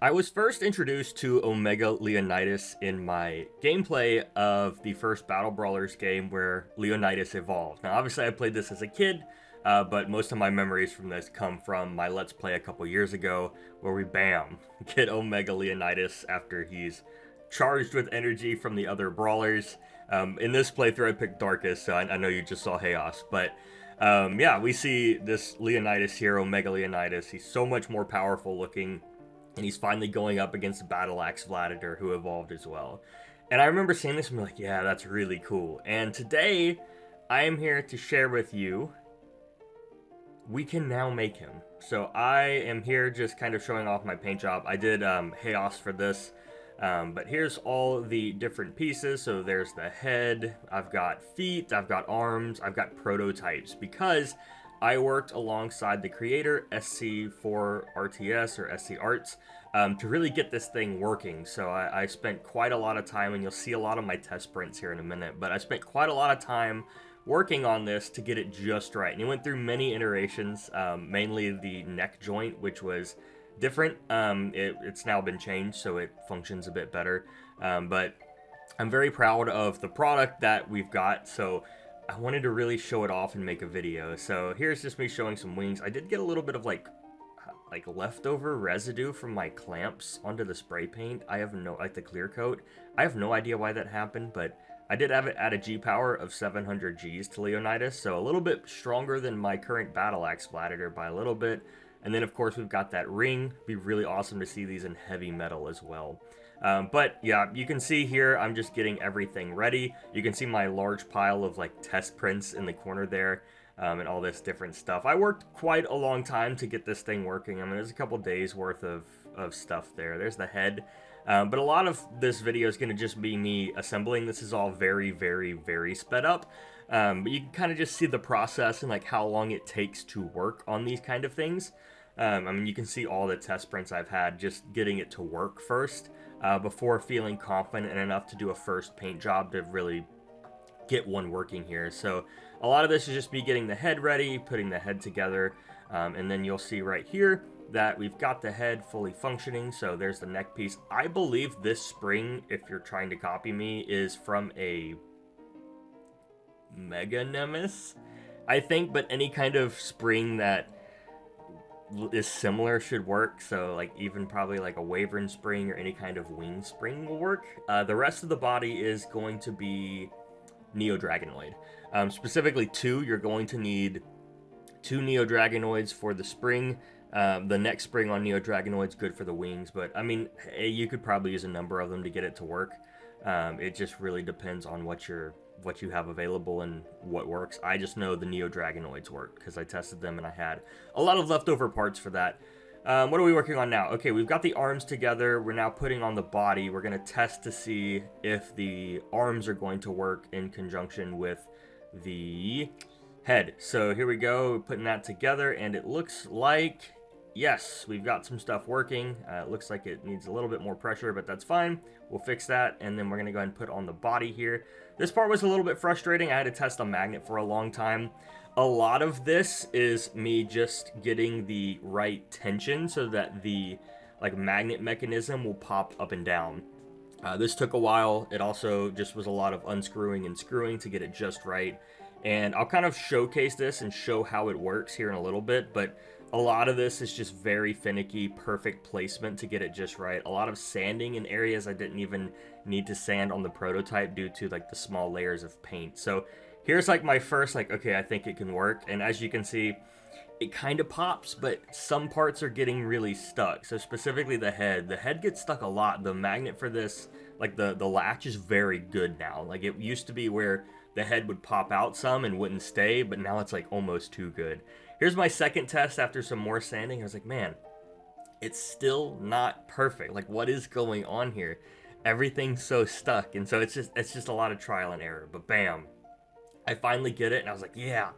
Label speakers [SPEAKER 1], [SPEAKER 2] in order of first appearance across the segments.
[SPEAKER 1] I was first introduced to Omega Leonidas in my gameplay of the first Battle Brawlers game where Leonidas evolved. Now, obviously, I played this as a kid, but most of my memories from this come from my Let's Play a couple years ago, where we, bam, get Omega Leonidas after he's charged with energy from the other brawlers. In this playthrough, I picked Darkest, so I know you just saw Chaos, but yeah, we see this Leonidas here, Omega Leonidas. He's so much more powerful looking. And he's finally going up against Battle Axe Vladimir, who evolved as well. And I remember seeing this and being like, yeah, that's really cool. And today, I am here to share with you, we can now make him. So I am here just kind of showing off my paint job. I did Chaos for this, but here's all the different pieces. So there's the head, I've got feet, I've got arms, I've got prototypes, because I worked alongside the creator, SC4RTS or SC Arts, to really get this thing working. So I spent quite a lot of time, and you'll see a lot of my test prints here in a minute, but I spent quite a lot of time working on this to get it just right. And it went through many iterations, mainly the neck joint, which was different. It's now been changed, so it functions a bit better. But I'm very proud of the product that we've got. So I wanted to really show it off and make a video. So here's just me showing some wings. I did get a little bit of like leftover residue from my clamps onto the spray paint. I have no, like the clear coat. I have no idea why that happened, but I did have it at a G power of 700 Gs to Leonidas, so a little bit stronger than my current Battle Axe Vladimir by a little bit. And then of course we've got that ring. It'd be really awesome to see these in heavy metal as well. But yeah, you can see here, I'm just getting everything ready. You can see my large pile of like test prints in the corner there, and all this different stuff. I worked quite a long time to get this thing working. I mean, there's a couple days worth of stuff there. There's the head. But a lot of this video is going to just be me assembling. This is all very, very, very sped up. But you can kind of just see the process and like how long it takes to work on these kind of things. I mean, you can see all the test prints I've had just getting it to work first. Before feeling confident enough to do a first paint job to really get one working here. So a lot of this is just me getting the head ready, putting the head together, and then you'll see right here that we've got the head fully functioning. So there's the neck piece. I believe this spring, if you're trying to copy me, is from a Mega Nemesis, I think, but any kind of spring that is similar should work. So like even probably like a Wyvern spring or any kind of wing spring will work. The rest of the body is going to be Neo Dragonoid. Specifically two. You're going to need two Neo Dragonoids for the spring. The next spring on Neo Dragonoid's good for the wings, but I mean, you could probably use a number of them to get it to work. It just really depends on what you have available and what works. I just know the Neo Dragonoids work because I tested them and I had a lot of leftover parts for that. What are we working on now? Okay, we've got the arms together. We're now putting on the body. We're going to test to see if the arms are going to work in conjunction with the head. So here we go, we're putting that together, and it looks like, yes, we've got some stuff working. It looks like it needs a little bit more pressure, but that's fine. We'll fix that, and then we're going to go ahead and put on the body here. This part was a little bit frustrating. I had to test a magnet for a long time. A lot of this is me just getting the right tension so that the magnet mechanism will pop up and down. This took a while. It also just was a lot of unscrewing and screwing to get it just right. And I'll kind of showcase this and show how it works here in a little bit, but a lot of this is just very finicky, perfect placement to get it just right. A lot of sanding in areas I didn't even need to sand on the prototype due to like the small layers of paint. So here's like my first, okay, I think it can work. And as you can see, it kind of pops, but some parts are getting really stuck. So specifically the head gets stuck a lot. The magnet for this, like the latch is very good now. Like it used to be where the head would pop out some and wouldn't stay, but now it's like almost too good. Here's my second test after some more sanding. I was like, man, it's still not perfect. Like, what is going on here? Everything's so stuck. And so it's just a lot of trial and error. But bam, I finally get it. And I was like, yeah,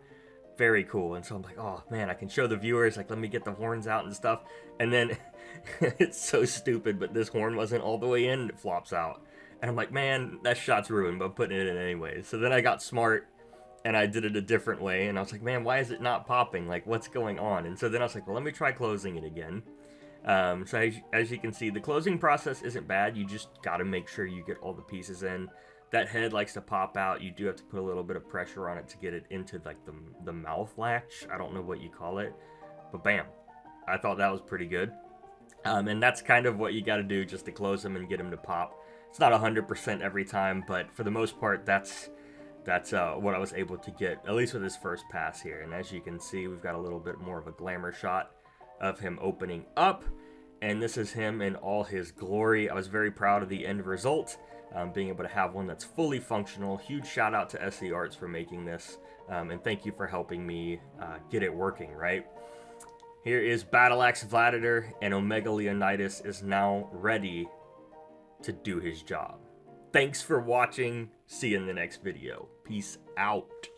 [SPEAKER 1] very cool. And so I'm like, oh man, I can show the viewers, like, let me get the horns out and stuff. And then it's so stupid, but this horn wasn't all the way in and it flops out. And I'm like, man, that shot's ruined, but I'm putting it in anyway. So then I got smart and I did it a different way. And I was like, man, why is it not popping? Like, what's going on? And so then I was like, well, let me try closing it again. So as you can see, the closing process isn't bad. You just got to make sure you get all the pieces in. That head likes to pop out. You do have to put a little bit of pressure on it to get it into like the mouth latch. I don't know what you call it, but bam. I thought that was pretty good. And that's kind of what you got to do just to close them and get them to pop. It's not 100% every time, but for the most part, that's what I was able to get, at least with his first pass here. And as you can see, we've got a little bit more of a glamour shot of him opening up. And this is him in all his glory. I was very proud of the end result, being able to have one that's fully functional. Huge shout out to SE Arts for making this. And thank you for helping me get it working, right? Here is Battle Axe Vladitor, and Omega Leonidas is now ready to do his job. Thanks for watching. See you in the next video. Peace out.